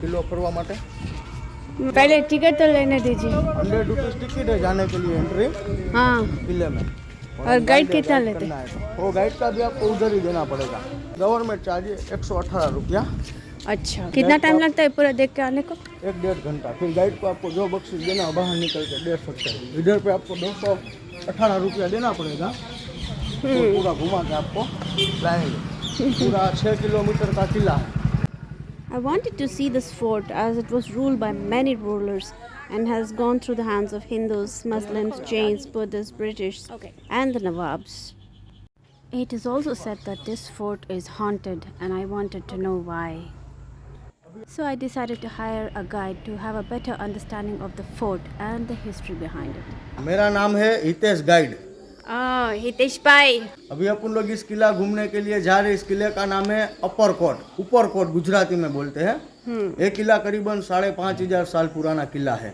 Kilo फरवा माटे पहले ticket तो लेने दीजिए। 100 रुपीज टिकट है जाने के लिए एंट्री हाँ, किले में। और गाइड कितना लेते? वो गाइड का भी आपको उधर ही देना पड़ेगा। गवर्नमेंट चार्ज 118 रुपया। अच्छा, कितना टाइम लगता है पूरा देख के आने को? 1-1.5 घंटा। फिर गाइड को आपको जो बख्शीश देना हो बाहर निकल के दे सकते हैं। इधर पे आपको 218 रुपया देना पड़ेगा। तो पूरा घुमा के आपको लाएंगे। पूरा 6 किलोमीटर का किला है। I wanted to see this fort as it was ruled by many rulers and has gone through the hands of Hindus, Muslims, Jains, Buddhists, British, and the Nawabs. It is also said that this fort is haunted, and I wanted to know why. So I decided to hire a guide to have a better understanding of the fort and the history behind it. मेरा नाम है Hitesh guide. Hitesh भाई। अभी अपन लोग इस किला घूमने के लिए जा रहे हैं। इस किले का नाम है अपर कोट, ऊपर कोट गुजराती में बोलते हैं। ये किला करीबन 5,500 साल पुराना किला है।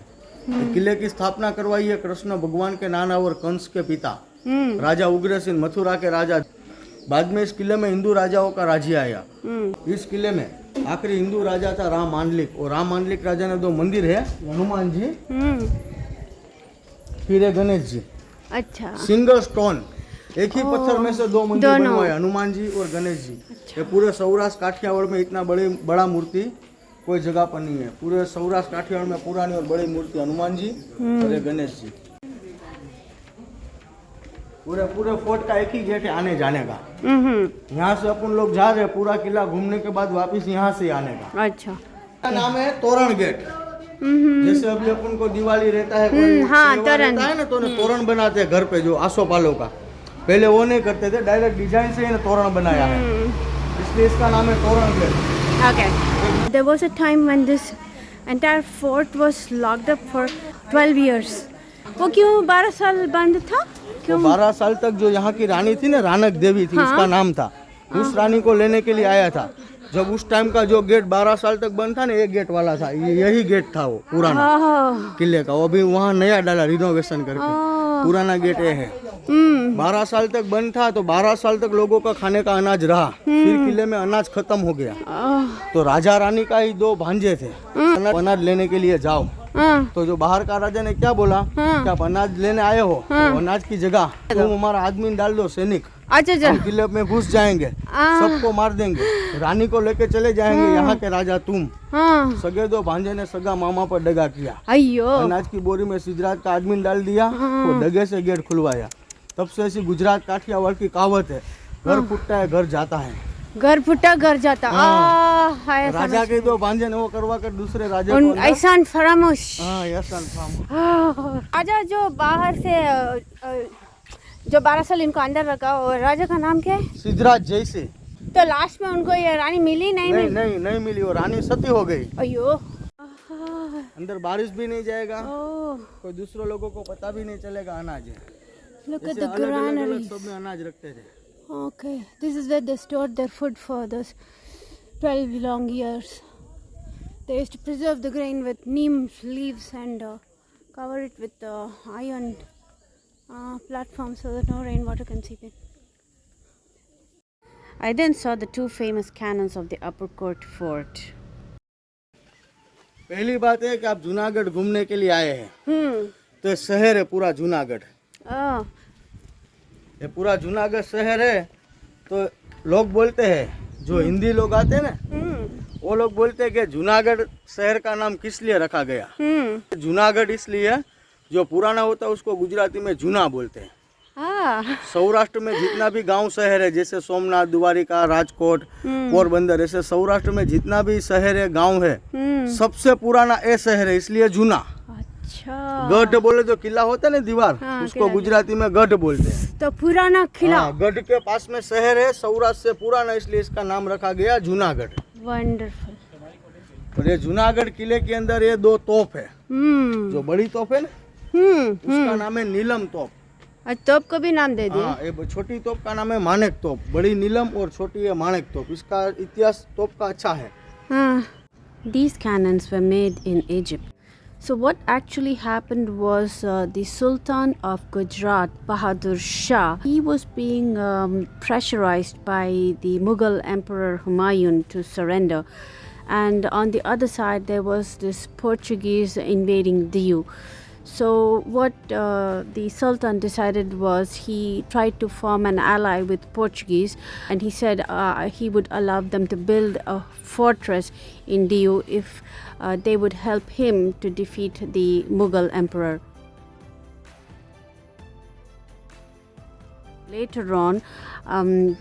किले की स्थापना करवाई है कृष्ण भगवान के नाना और कंस के पिता राजा उग्रसेन, मथुरा के राजा। बाद में इस किले में हिंदू राजाओं का राज्य आया। इस किले में आखिरी हिंदू राजा था राम मांडलिक, और राम मांडलिक राजा ने 2 मंदिर है, हनुमान जी फिर है गणेश जी। अच्छा, सिंगल स्टोन, एक ही पत्थर में से 2 मंदिर बनवाए, हनुमान जी और गणेश जी। ये पूरे सौराष्ट्र काठियावाड़ में इतना बड़ा मूर्ति कोई जगह पर नहीं है। पूरे सौराष्ट्र काठियावाड़ में पुरानी और बड़ी मूर्ति हनुमान जी और ये गणेश जी। पूरे फोर्ट का एक ही गेट है आने जाने का। यहाँ से अपन लोग जा रहे हैं, पूरा किला घूमने के बाद वापस यहाँ से आने का। अच्छा, नाम है तोरण गेट। जैसे अभी अपन को दिवाली रहता है, तोरण रहता है ना, तो तोरण बनाते हैं घर पे, जो आसोपालों का। पहले वो नहीं करते थे, डायरेक्ट डिजाइन से ही तोरण बनाया है, इसलिए इसका नाम है तोरण gate. Okay. There was a time when this entire fort was locked up for 12 years. वो क्यों 12 साल बंद था? क्यों? 12 साल तक जो यहाँ की रानी थी ना, रानक देवी थी, उसका नाम था। उस रानी को लेने के लिए आया था। जब उस टाइम का जो गेट 12 साल तक बंद था ना, एक गेट वाला था, यही गेट था वो पुराना किले का। वो भी वहाँ नया डाला रिनोवेशन करके, पुराना गेट ये है। 12 साल तक बंद था, तो 12 साल तक लोगों का खाने का अनाज रहा। फिर किले में अनाज खत्म हो गया, तो राजा रानी का ही 2 भांजे थे। अनाज लेने के लिए जाओ, तो जो बाहर का राजा ने क्या बोला कि आप अनाज लेने आए हो, तो अनाज की जगह तुम हमारा आदमी डाल दो, सैनिक। अच्छा, हम किले में घुस जाएंगे, सबको मार देंगे, रानी को लेके चले जाएंगे, यहाँ के राजा तुम। सगे 2 भांजे ने सगा मामा पर दगा किया। अयो, अनाज की बोरी में सिद्धराज का आदमी डाल दिया, वो दगे से गेट खुलवाया। तब से ऐसी गुजरात काठियावाड़ की कहावत है, घर फूटता है घर जाता है। घर फूटा घर जाता। राजा के 2 भांजे ने वो करवा कर दूसरे राजा को एहसान फरामोश। एहसान फरामोश। राजा जो बाहर से जो 12 साल इनको अंदर रखा, और राजा का नाम क्या है? सिद्धराज जैसे। तो लास्ट में उनको ये रानी मिली नहीं मिली, वो रानी सती हो गई। अयो, अंदर बारिश भी नहीं जाएगा, कोई दूसरों लोगों को पता भी नहीं चलेगा अनाज है। Look at the granary. सब में अनाज रखते थे। Okay, this is where they stored their food for those 12 long years. They used to preserve the grain with neem leaves and cover it with iron platforms so that no rainwater can seep in. I then saw the 2 famous cannons of the Upper Court Fort. पहली बात है कि आप जूनागढ़ घूमने के लिए आए हैं, तो ये शहर है पूरा जूनागढ़। ये पूरा जूनागढ़ शहर है। तो लोग बोलते हैं, जो हिंदी लोग आते हैं ना, वो लोग बोलते हैं कि जूनागढ़ शहर का नाम किस लिए रखा गया। जूनागढ़ इसलिए, जो पुराना होता है उसको गुजराती में जूना बोलते हैं। सौराष्ट्र में जितना भी गांव शहर है, जैसे सोमनाथ, द्वारिका, राजकोट, पोरबंदर, ऐसे सौराष्ट्र में जितना भी शहर है, गांव है, सबसे पुराना ये शहर है, इसलिए जूना। गढ़ बोले जो किला होता है ना, दीवार, उसको गुजराती में गढ़ बोलते हैं। तो पुराना किला। गढ़ के पास में शहर है, सौराष्ट्र से पुराना, इसलिए इसका नाम रखा गया जूनागढ़। वंडरफुल। और ये जूनागढ़ किले के अंदर ये 2 तोप है। जो बड़ी तोप है ना, उसका नाम है नीलम तोप। तोप को भी नाम दे दिया। ये छोटी तोप का नाम है मानेक तोप, बड़ी नीलम और छोटी है मानेक तोप। इसका इतिहास तोप का अच्छा है। These cannons were made in Egypt. So what actually happened was the Sultan of Gujarat, Bahadur Shah, he was being pressurized by the Mughal Emperor Humayun to surrender. and on the other side there was this Portuguese invading Diu. So what the Sultan decided was he tried to form an ally with Portuguese, and he said he would allow them to build a fortress in Diu if they would help him to defeat the Mughal emperor. Later on,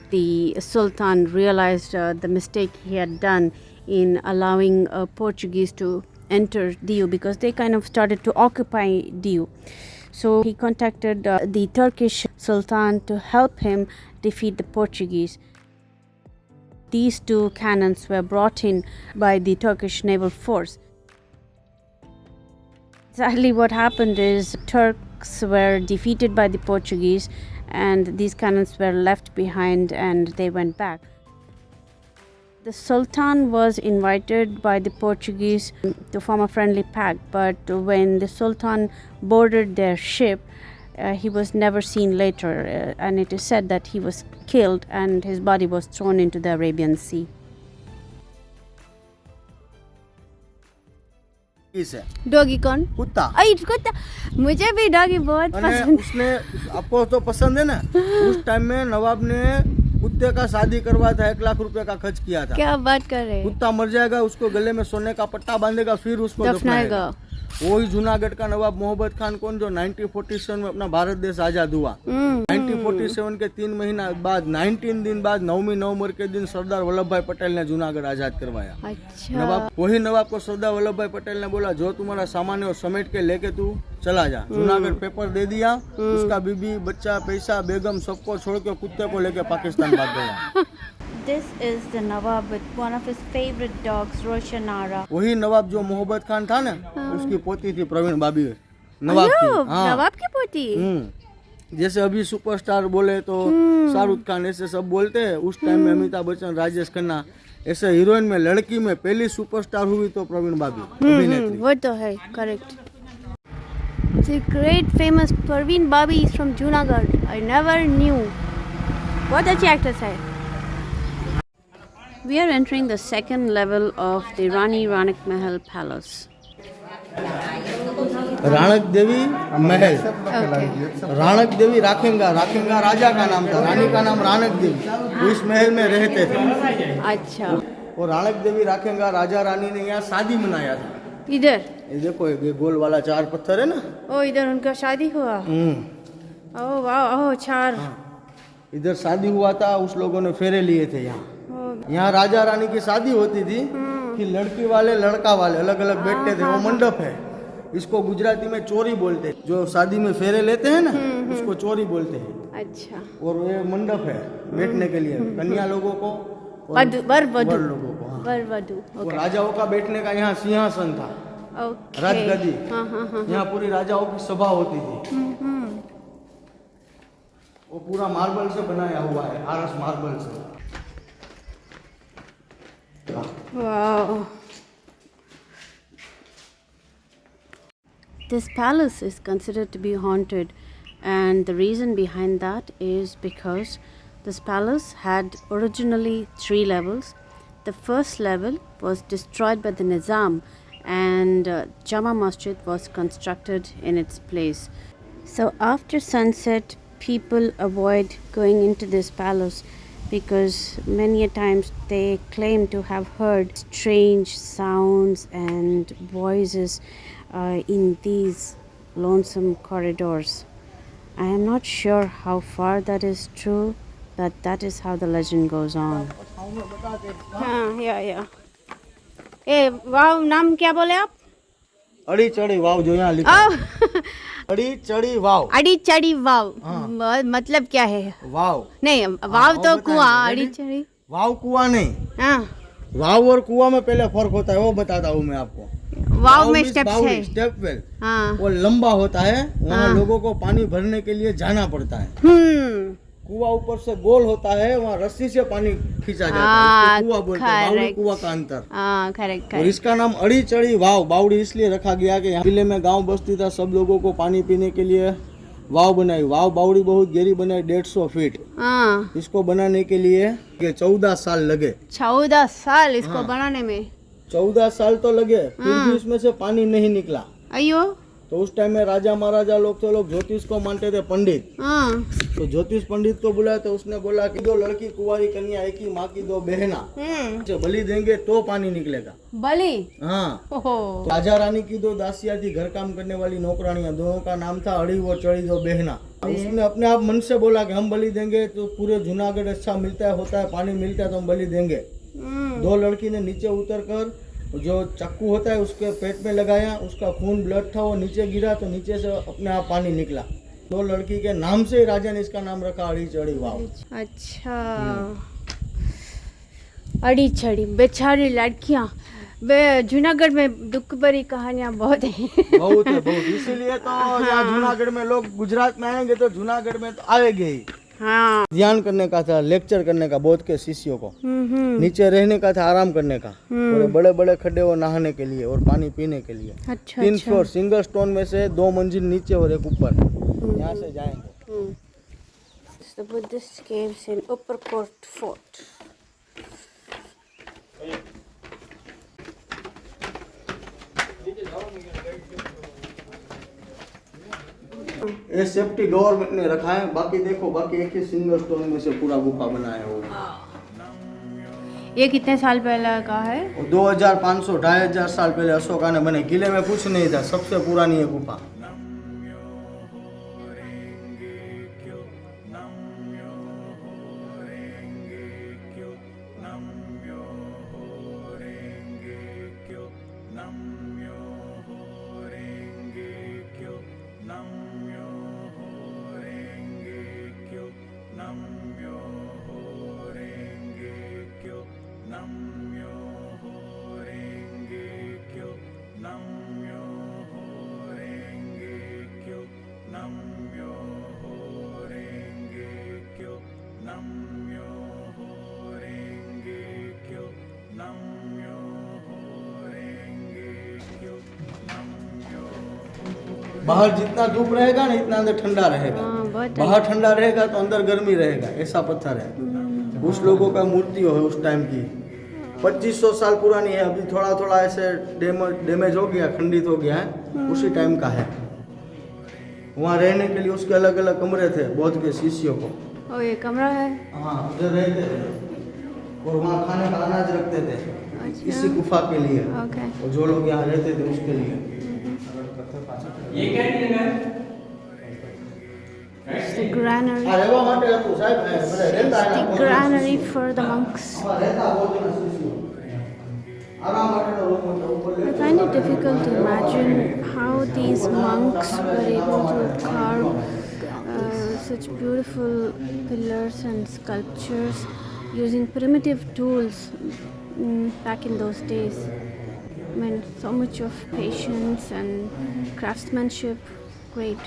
the Sultan realized the mistake he had done in allowing Portuguese to enter Diu, because they kind of started to occupy Diu. So he contacted the Turkish Sultan to help him defeat the Portuguese. These two cannons were brought in by the Turkish naval force. Exactly what happened is Turks were defeated by the Portuguese, and these cannons were left behind and they went back. The Sultan was invited by the Portuguese to form a friendly pact, but when the Sultan boarded their ship, he was never seen later, and it is said that he was killed and his body was thrown into the Arabian Sea. है doggy कौन? कुत्ता। कुत्ता, मुझे भी doggy बहुत पसंद। उसने आपको तो पसंद है ना। उस टाइम में नवाब ने कुत्ते का शादी करवाया था, 1 लाख रुपए का खर्च किया था। क्या बात कर रहे हैं? कुत्ता मर जाएगा, उसको गले में सोने का पट्टा बांधेगा, फिर उसको दफनाएगा। वही जूनागढ़ का नवाब मोहम्मद खान कौन, जो 1947 में अपना भारत देश आजाद हुआ। 1947 के 3 महीना बाद 19 दिन बाद 9वीं नवंबर के दिन सरदार वल्लभ भाई पटेल ने जूनागढ़ आजाद करवाया। अच्छा। नवाब, वही नवाब को सरदार वल्लभ भाई पटेल ने बोला, जो तुम्हारा सामान है वो समेट के लेके तू चला जा। जूनागढ़ पेपर दे दिया, उसका बीबी बच्चा पैसा बेगम सबको छोड़ के कुत्ते को लेके पाकिस्तान भाग गया। This is the Nawab with one of his favorite dogs, Roshanara. वही नवाब जो मोहब्बत खान था ना, उसकी पोती थी प्रवीण बाबी, नवाब की। हाँ। नवाब की पोती। जैसे अभी सुपरस्टार बोले तो शाहरुख खान, ऐसे सब बोलते हैं। उस टाइम में अमिताभ बच्चन, राजेश खन्ना, ऐसे हीरोइन में लड़की में पहली सुपरस्टार हुई तो प्रवीण बाबी अभिनेत्री। वो तो है, correct. The great famous Parveen Babi is from Junagadh. I never knew. बहुत अच्छी एक्ट्रेस है। We are entering the second level of the Rani Ranak Mahal Palace. राणक Devi Mahal. Okay. राणक देवी राखेंगा, राखेंगा राजा का नाम था, रानी का नाम राणक देवी, वो इस महल में रहते थे। अच्छा। और राणक देवी राखेंगा राजा रानी ने यहाँ शादी मनाया था। इधर ये देखो, ये गोल वाला 4 पत्थर है ना। ओ, इधर उनका शादी हुआ। ओह वाह, ओह 4। इधर शादी हुआ था, उस लोगों ने फेरे लिए थे यहाँ। यहाँ राजा रानी की शादी होती थी कि लड़की वाले लड़का वाले अलग अलग बैठते थे। वो मंडप है, इसको गुजराती में चोरी बोलते हैं। जो शादी में फेरे लेते हैं ना, उसको चोरी बोलते हैं। अच्छा। और ये मंडप है बैठने के लिए कन्या लोगों को, वर वधू लोगों को। हाँ। वर वधू। और राजाओं का बैठने का यहाँ सिंहासन था, ओके। राजगद्दी। हाँ। यहाँ पूरी राजाओं की सभा होती थी। वो पूरा मार्बल से बनाया हुआ है, आरस मार्बल से। Wow. This palace is considered to be haunted, and the reason behind that is because this palace had originally 3 levels. The first level was destroyed by the Nizam, and Jama Masjid was constructed in its place. So after sunset, people avoid going into this palace because many a times they claim to have heard strange sounds and voices in these lonesome corridors. I am not sure how far that is true, but that is how the legend goes on. Yeah. ए वाव नाम क्या बोले आप? अड़ी चढ़ी वाव जो यहाँ लिखा है। अड़ी चढ़ी वाव। अड़ी चढ़ी वाव। मतलब क्या है? वाव नहीं, वाव तो कुआं। अड़ी चढ़ी वाव कुआं नहीं। हाँ। वाव और कुआं में पहले फर्क होता है, वो बताता हूँ मैं आपको। वाव में स्टेप्स है। Step well. हाँ। वो लंबा होता है, वहाँ लोगों को पानी भरने के लिए जाना पड़ता है। कुआं ऊपर से गोल होता है, वहाँ रस्सी से पानी खींचा जाता है, कुआं बोलते हैं। बावड़ी कुआं का अंतर। करेक्ट। और इसका नाम अड़ी चढ़ी वाव बावड़ी इसलिए रखा गया कि यहाँ किले में गांव बस्ती था, सब लोगों को पानी पीने के लिए वाव बनाई। वाव बावड़ी बहुत गहरी बनाई, 150 फीट। इसको बनाने के लिए 14 साल लगे। 14 साल इसको बनाने में। 14 साल तो लगे, फिर भी इसमें से पानी नहीं निकला। अयो। तो उस टाइम में राजा महाराजा लोग तो लोग ज्योतिष को मानते थे पंडित। तो ज्योतिष पंडित को बुलाया तो उसने बोला कि 2 लड़की कुंवारी कन्या, एक ही माँ की 2 बहना, बलि देंगे तो पानी निकलेगा। बलि? हाँ। तो राजा रानी की 2 दासियां थी, घर काम करने वाली नौकरानियां, दोनों का नाम था अड़ी और चढ़ी 2 बहना। उसने अपने आप मन से बोला कि हम बलि देंगे तो पूरे जूनागढ़ अच्छा मिलता है, होता है, पानी मिलता है तो हम बलि देंगे। 2 लड़की ने नीचे उतर कर जो चक्कू होता है उसके पेट में लगाया, उसका खून ब्लड था, वो नीचे गिरा तो नीचे से अपने आप पानी निकला। 2 लड़की के नाम से ही राजा ने इसका नाम रखा अड़ी चढ़ी वाव। अच्छा। अड़ी चढ़ी बेचारी लड़कियां। जूनागढ़ में दुख भरी कहानियां बहुत हैं। बहुत है, बहुत। इसीलिए तो यहाँ जूनागढ़ में लोग गुजरात में आएंगे तो जूनागढ़ में तो आएंगे ही। हाँ। ध्यान करने का था, लेक्चर करने का बौद्ध के शिष्यों को, नीचे रहने का था, आराम करने का, और बड़े बड़े खड्डे वो नहाने के लिए और पानी पीने के लिए। अच्छा। 3 फ्लोर सिंगल स्टोन में से 2 मंजिल नीचे और एक ऊपर, यहाँ से जाएंगे। The Buddhist caves in Uppercourt Fort. ये सेफ्टी गवर्नमेंट ने रखा है, बाकी देखो, बाकी एक ही सिंगल स्टोन में से पूरा गुफा बनाया है वो। ये कितने साल पहले का है? 2500 2500 साल पहले अशोका ने बने। किले में कुछ नहीं था, सबसे पुरानी है गुफा। बाहर जितना धूप रहेगा ना इतना अंदर ठंडा रहेगा। बाहर ठंडा रहेगा तो अंदर गर्मी रहेगा, ऐसा पत्थर है। उस लोगों का मूर्ति है उस टाइम की, 2500 साल पुरानी है। अभी थोड़ा थोड़ा ऐसे डैमेज हो गया, खंडित हो गया है, उसी टाइम का है। वहाँ रहने के लिए उसके अलग अलग कमरे थे बौद्ध के शिष्यों को। ओ, ये कमरा है? हाँ, उधर रहते थे और वहाँ खाने का अनाज रखते थे। अच्छा। इसी गुफा के लिए। ओके। और जो लोग यहाँ रहते थे उसके लिए। ये क्या है? It's the granary. આ રહેવા માટે હતું સાહેબ, બધા રહેતા The એના granary for the monks. આમાં રહેતા બૌદ્ધના શિષ્યો. આરામ માટેનો રૂમ હતો ઉપર. I find it difficult to imagine how these monks were able to carve such beautiful pillars and sculptures using primitive tools back in those days. I mean, so much of patience and craftsmanship. Great.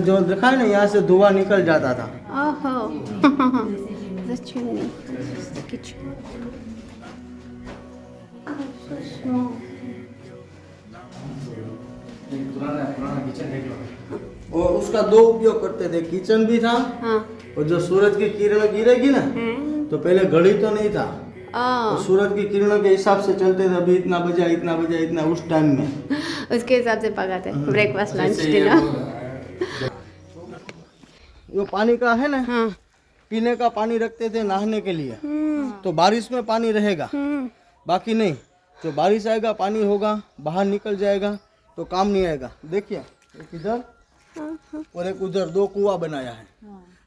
जो देखा है ना, यहाँ से धुआं निकल जाता था। Oh, the chimney. This is the kitchen. So small. और उसका 2 उपयोग करते थे, किचन भी था। हाँ। और जो सूरज की किरण गिरेगी ना, तो पहले घड़ी तो नहीं था, तो सूरज की किरणों के हिसाब से चलते थे। अभी इतना बजा, इतना बजा, इतना, उस टाइम में उसके हिसाब से पकाते ब्रेकफास्ट लंच डिनर। जो पानी का है ना, हाँ। पीने का पानी रखते थे नहाने के लिए। तो बारिश में पानी रहेगा, बाकी नहीं। जो बारिश आएगा पानी होगा, बाहर निकल जाएगा तो काम नहीं आएगा। देखिए, एक इधर और एक उधर 2 कुआं बनाया है।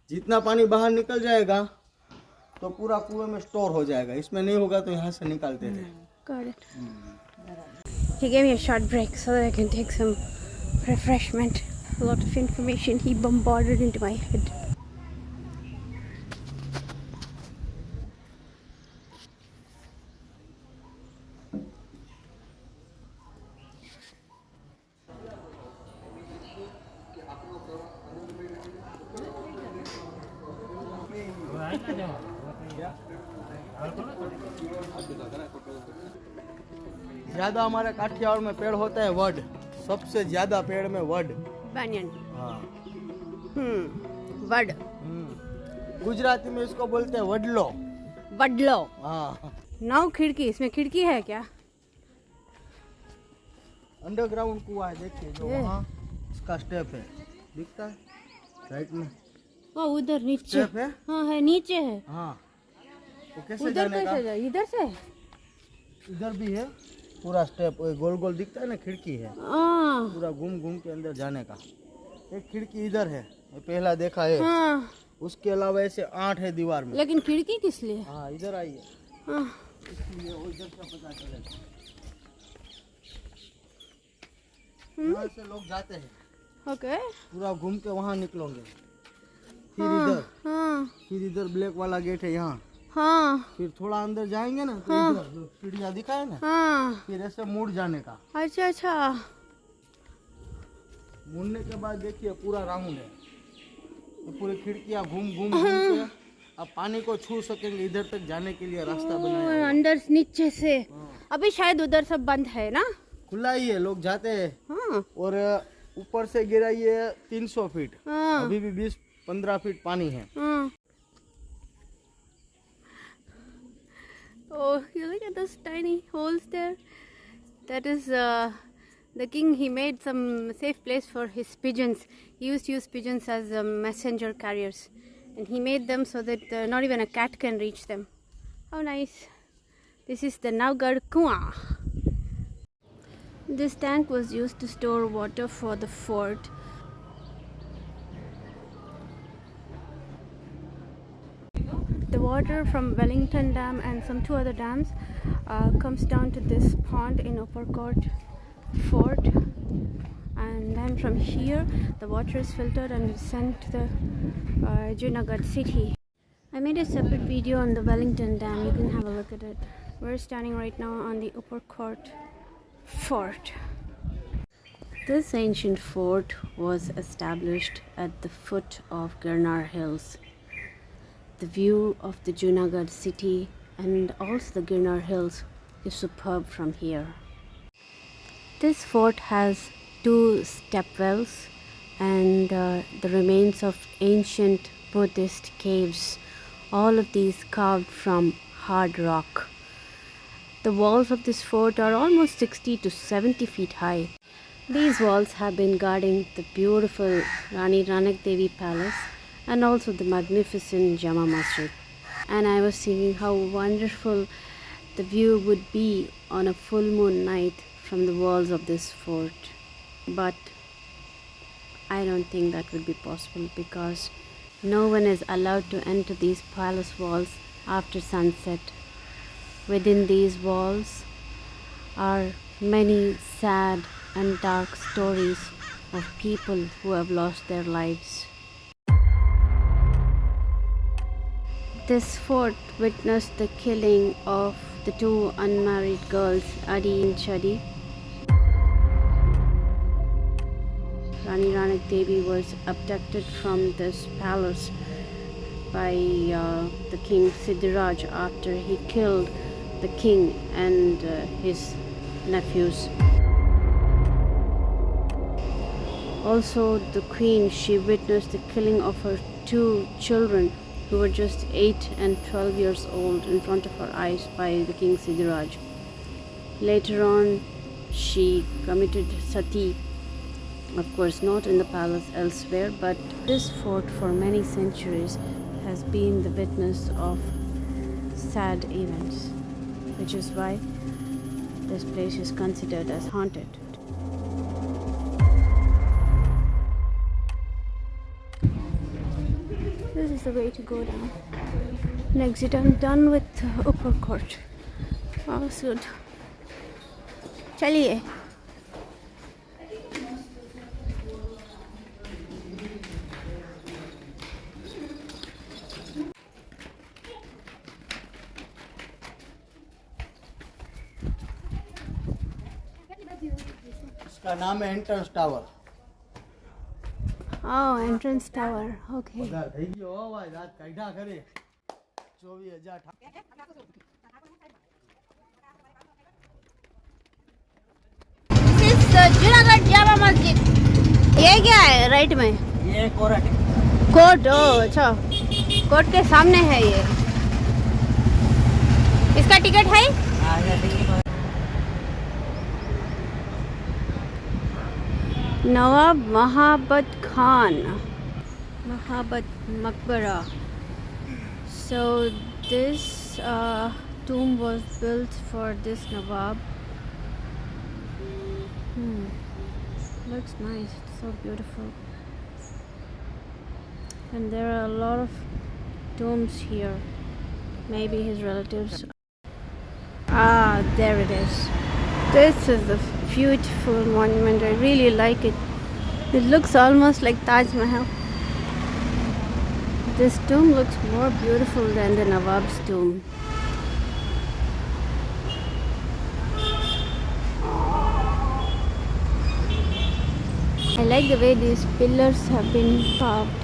जितना पानी बाहर निकल जाएगा तो पूरा कुएं में स्टोर हो जाएगा। इसमें नहीं होगा तो यहाँ से निकालते थे। Got it. He gave me a short break so that I can take some refreshment. A lot of information he bombarded into my head. ज्यादा हमारे काठियावाड़ में पेड़ होता है वड, सबसे ज्यादा पेड़ में वड। Banyan. हाँ। Word. गुजराती में इसको बोलते हैं वडलो। बडलो। हाँ, 9 खिड़की, इसमें खिड़की है क्या? अंडरग्राउंड कुआं है, देखिए जो ये। वहाँ इसका स्टेप है, दिखता है राइट में वो उधर नीचे। स्टेप है। हाँ है, नीचे है। हाँ, वो कैसे उधर जाने का? कैसे जाए? इधर से? इधर भी है पूरा स्टेप, गोल गोल दिखता है ना, खिड़की है, हाँ पूरा घूम घूम के अंदर जाने का। एक खिड़की इधर है, ये पहला देखा है। हाँ, उसके अलावा ऐसे 8 है दीवार में। लेकिन खिड़की किस लिए? हाँ, इधर आइए, हाँ, इसलिए वो इधर से पता चलेगा। यहाँ से लोग जाते हैं, ओके। पूरा घूम के वहाँ निकलोगे, फिर हाँ, इधर, हाँ फिर इधर ब्लैक वाला गेट है यहाँ, हाँ फिर थोड़ा अंदर जाएंगे ना तो हाँ। इधर जो सीढ़ियाँ दिखा है ना, हाँ। फिर ऐसे मुड़ जाने का। अच्छा अच्छा। मुड़ने के बाद देखिए पूरा राउंड है, ये पूरी खिड़कियाँ घूम घूम घूम के अब पानी को छू सकेंगे, इधर तक जाने के लिए रास्ता बनाया और हुआ है। अंदर नीचे से। हाँ, अभी शायद उधर सब बंद है ना? खुला ही है, लोग जाते हैं। हाँ और ऊपर से गिरा ये 300 फीट, हाँ अभी भी 20-15 फीट पानी है। हाँ। Oh, you look at those tiny holes there. That is the king. He made some safe place for his pigeons. He used to use pigeons as messenger carriers, and he made them so that not even a cat can reach them. How nice! This is the Navgarh Kuan. This tank was used to store water for the fort. The water from Wellington Dam and some 2 other dams comes down to this pond in Uppercourt Fort, and then from here the water is filtered and sent to the Junagadh city. I made a separate video on the Wellington Dam, you can have a look at it. We're standing right now on the Uppercourt Fort. This ancient fort was established at the foot of Girnar Hills. The view of the Junagadh city and also the Girnar Hills is superb from here. This fort has 2 stepwells and the remains of ancient Buddhist caves, all of these carved from hard rock. The walls of this fort are almost 60 to 70 feet high. These walls have been guarding the beautiful Rani Ranak Devi Palace and also the magnificent Jama Masjid. And I was thinking how wonderful the view would be on a full moon night from the walls of this fort. But I don't think that would be possible because no one is allowed to enter these palace walls after sunset. Within these walls are many sad and dark stories of people who have lost their lives. This fort witnessed the killing of the 2 unmarried girls, Adi and Chadi. Rani Ranak Devi was abducted from this palace by the king Siddharaj after he killed the king and his nephews. Also, the queen, she witnessed the killing of her 2 children who were just 8 and 12 years old in front of her eyes by the king Siddharaj. Later on, she committed sati, of course not in the palace, elsewhere, but this fort for many centuries has been the witness of sad events, which is why this place is considered as haunted. This is the way to go down. Next, I'm done with Uppercourt. That was good. चलिए. इसका नाम है entrance tower. Oh, entrance tower. Okay. બધા થઈ ગયો હો ભાઈ, રાત કાઢ્યા કરે 24,000. This is Junagadh Jama Masjid. ये क्या है राइट में? ये कोर्ट है. कोर्ट. ओ अच्छा, कोर्ट के सामने है ये. इसका टिकट है? Nawab Mahabat Khan, Mahabat Maqbara. So this tomb was built for this Nawab. Looks nice, it's so beautiful. And there are a lot of tombs here. Maybe his relatives. Ah, there it is. This is a beautiful monument. I really like it. It looks almost like Taj Mahal. This tomb looks more beautiful than the Nawab's tomb. I like the way these pillars have been carved.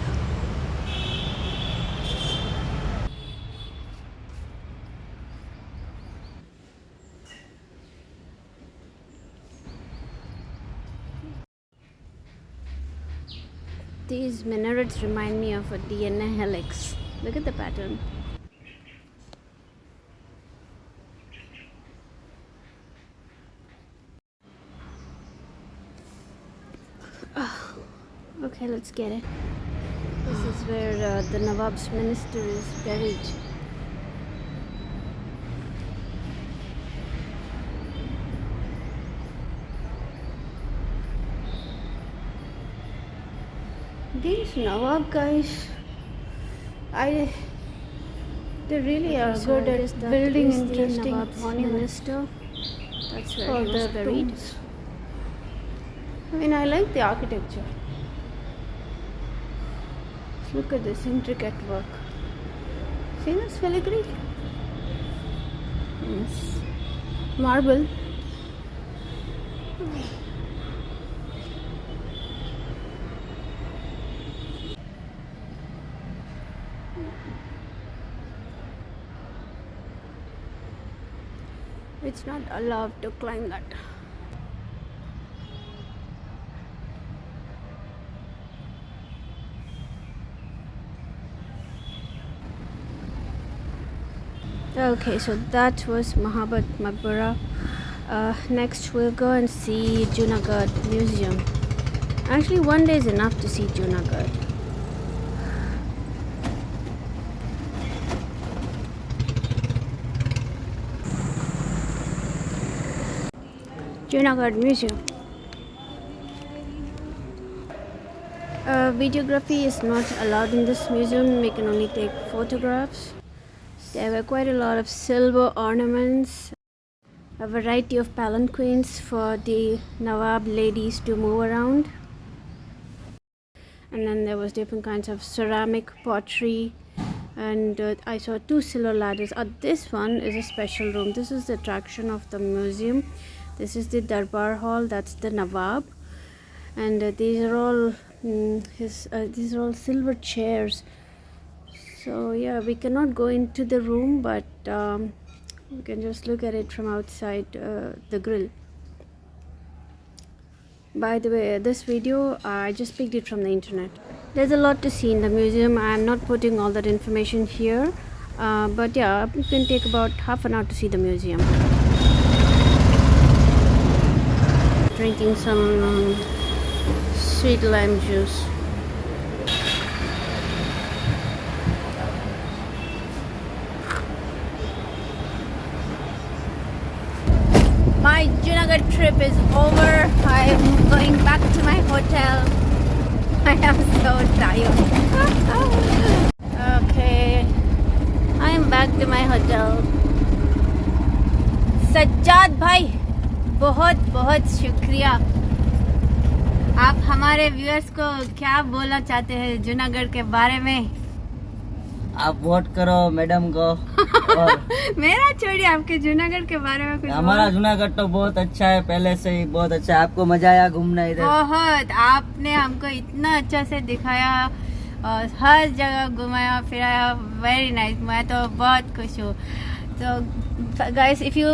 These minarets remind me of a DNA helix. Look at the pattern. Okay, let's get it. This is where the Nawab's minister is buried. These Nawab guys, they really are good at building interesting monuments. That's where he was buried. I mean, I like the architecture. Look at this intricate work. See this filigree? Yes. Marble. It's not allowed to climb that. Okay, so that was Mahabat Maqbara. Next we'll go and see Junagadh Museum. Actually, one day is enough to see Junagadh. Junagadh Museum. Videography is not allowed in this museum. We can only take photographs. There were quite a lot of silver ornaments, a variety of palanquins for the Nawab ladies to move around, and then there was different kinds of ceramic pottery, and I saw 2 silver ladders. This one is a special room. This is the attraction of the museum. This is the Darbar Hall. That's the Nawab, and these are all these are all silver chairs. So yeah, we cannot go into the room, but we can just look at it from outside the grill. By the way, this video I just picked it from the internet. There's a lot to see in the museum. I'm not putting all that information here, but yeah, you can take about half an hour to see the museum. Drinking some sweet lime juice. My Junagadh trip is over. I am going back to my hotel. I am so tired. Okay, I am back to my hotel. Sajjad भाई, बहुत बहुत शुक्रिया. आप हमारे viewers को क्या बोलना चाहते हैं जुनागढ़ के बारे में? आप वोट करो मैडम को. और मेरा छोड़िए, आपके जूनागढ़ के बारे में कुछ. हमारा जूनागढ़ तो बहुत अच्छा है, पहले से ही बहुत अच्छा है. आपको मजा आया घूमना इधर? बहुत. आपने हमको इतना अच्छा से दिखाया और हर जगह घुमाया फिराया. Very nice. मैं तो बहुत खुश हूँ. So guys, if you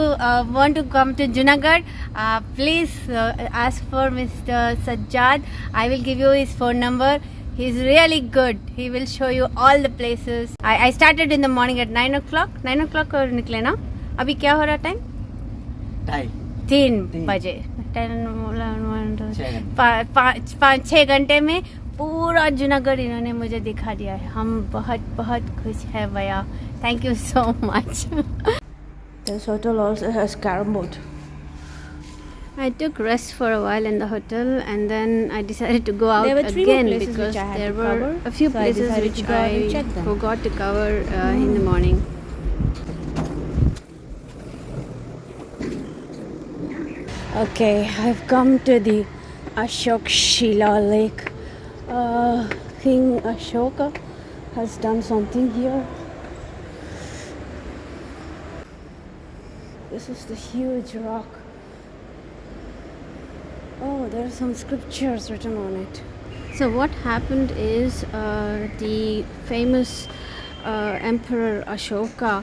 want to come to Junagadh, please ask for Mr. Sajjad. I will give you his phone number. He's really good. He will show you all the places. I started in the morning at 9 o'clock. 9 o'clock or nikle na? अभी क्या हो रहा time? 2:30 3 बजे। 6 5-6 घंटे में पूरा जूनागढ़ इन्होंने मुझे दिखा दिया है। हम बहुत बहुत खुश है भैया। Thank you so much. This hotel also has carom board. I took rest for a while in the hotel and then I decided to go out There were 3 more again places because which I had there to were cover, a few so I places decided which to go out and check I them. forgot to cover in the morning. Okay, I've come to the Ashok Shila Lake. King Ashoka has done something here. This is the huge rock. Oh, there are some scriptures written on it. So what happened is the famous Emperor Ashoka,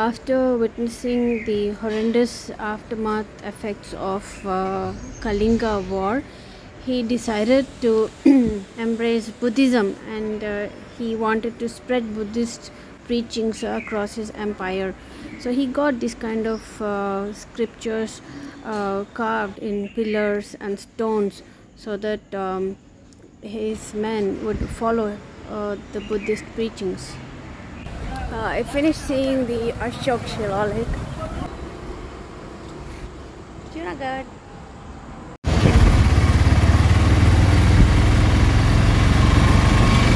after witnessing the horrendous aftermath effects of Kalinga War, he decided to embrace Buddhism and he wanted to spread Buddhist preachings across his empire. So he got this kind of scriptures carved in pillars and stones so that his men would follow the Buddhist preachings. I finished seeing the Ashok Shila Lake. Junagadh.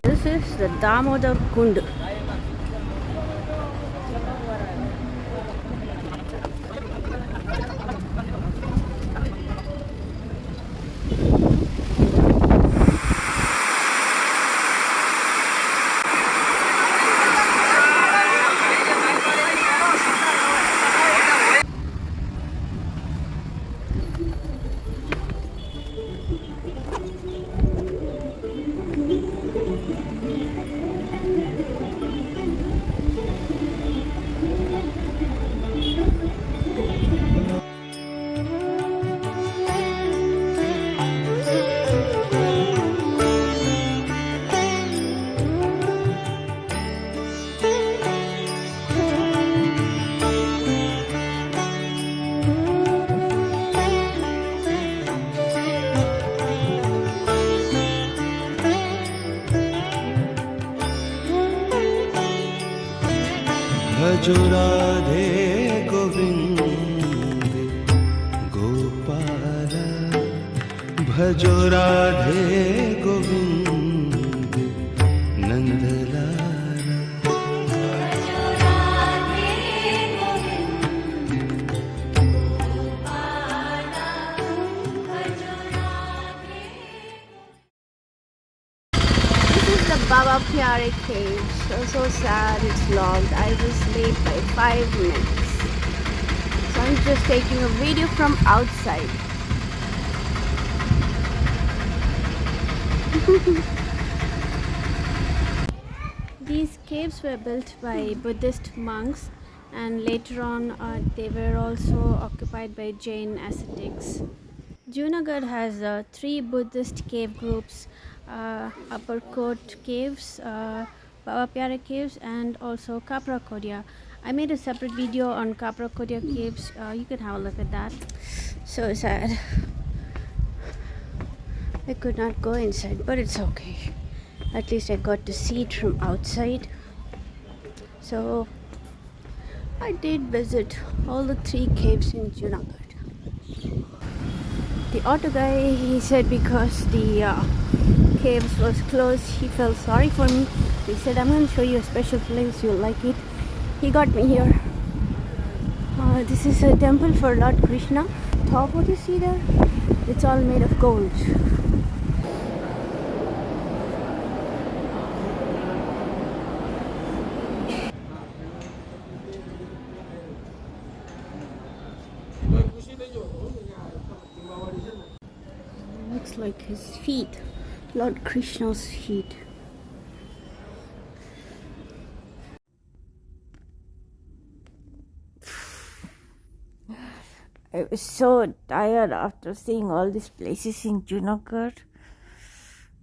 This is the Damodar Kund. भजो राधे गोविंद गोपाल, भजो Radhe Govind Nandlala. This is the Baba Pyare cave. So sad, it's locked. I was late by 5 minutes. So I'm just taking a video from outside. These caves were built by Buddhist monks and later on they were also occupied by Jain ascetics. Junagadh has 3 Buddhist cave groups, Upper Court Caves, Baba Pyare Caves and also Kapra Kodia. I made a separate video on Kapra Kodia Caves. You can have a look at that. So sad. I could not go inside, but it's okay. At least I got to see it from outside. So I did visit all the 3 caves in Junagadh. The auto guy, he said because the caves was closed, he felt sorry for me. He said, I'm going to show you a special place, you'll like it. He got me here. This is a temple for Lord Krishna. Top, what you see there? It's all made of gold. Looks like his feet, Lord Krishna's feet. I was so tired after seeing all these places in Junagadh.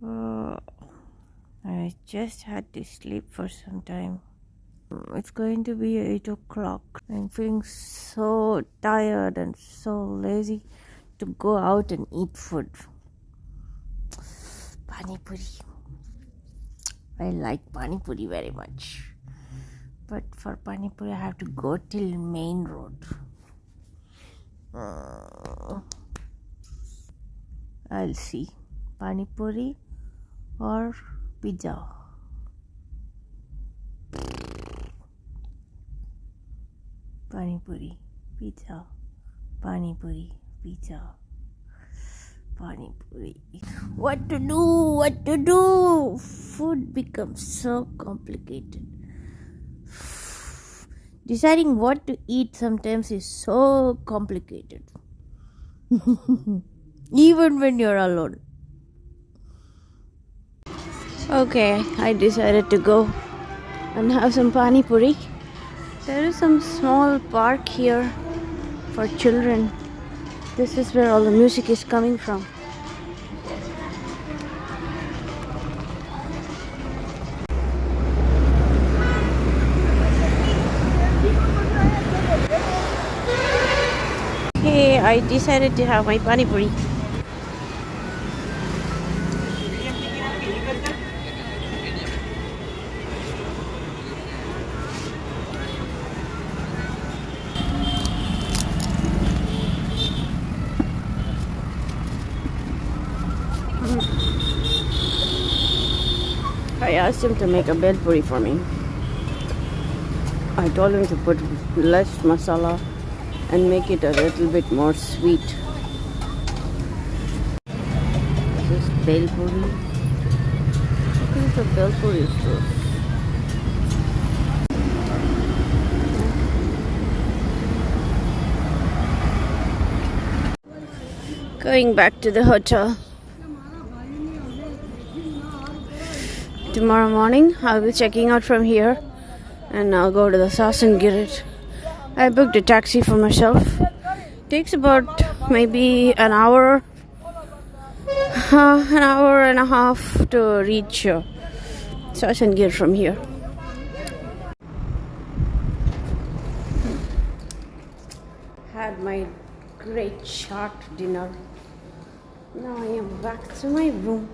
I just had to sleep for some time. It's going to be 8 o'clock. I'm feeling so tired and so lazy to go out and eat food. Pani puri. I like pani puri very much. But for pani puri, I have to go till main road. I'll see. Pani puri or pizza. Pani puri, pizza. Pani puri, pizza. Pani puri. What to do? What to do? Food becomes so complicated. Deciding what to eat sometimes is so complicated. Even when you're alone. Okay, I decided to go and have some pani puri. There is some small park here for children. This is where all the music is coming from. Okay, I decided to have my pani puri. I asked him to make a bel puri for me. I told him to put less masala and make it a little bit more sweet. This is bel puri. Look at the bel puri is good. Going back to the hotel. Tomorrow morning I'll be checking out from here and I'll go to the Sasangirit. I booked a taxi for myself. Takes about maybe an hour and a half to reach Sasangirit from here. Had my great chaat dinner. Now I am back to my room.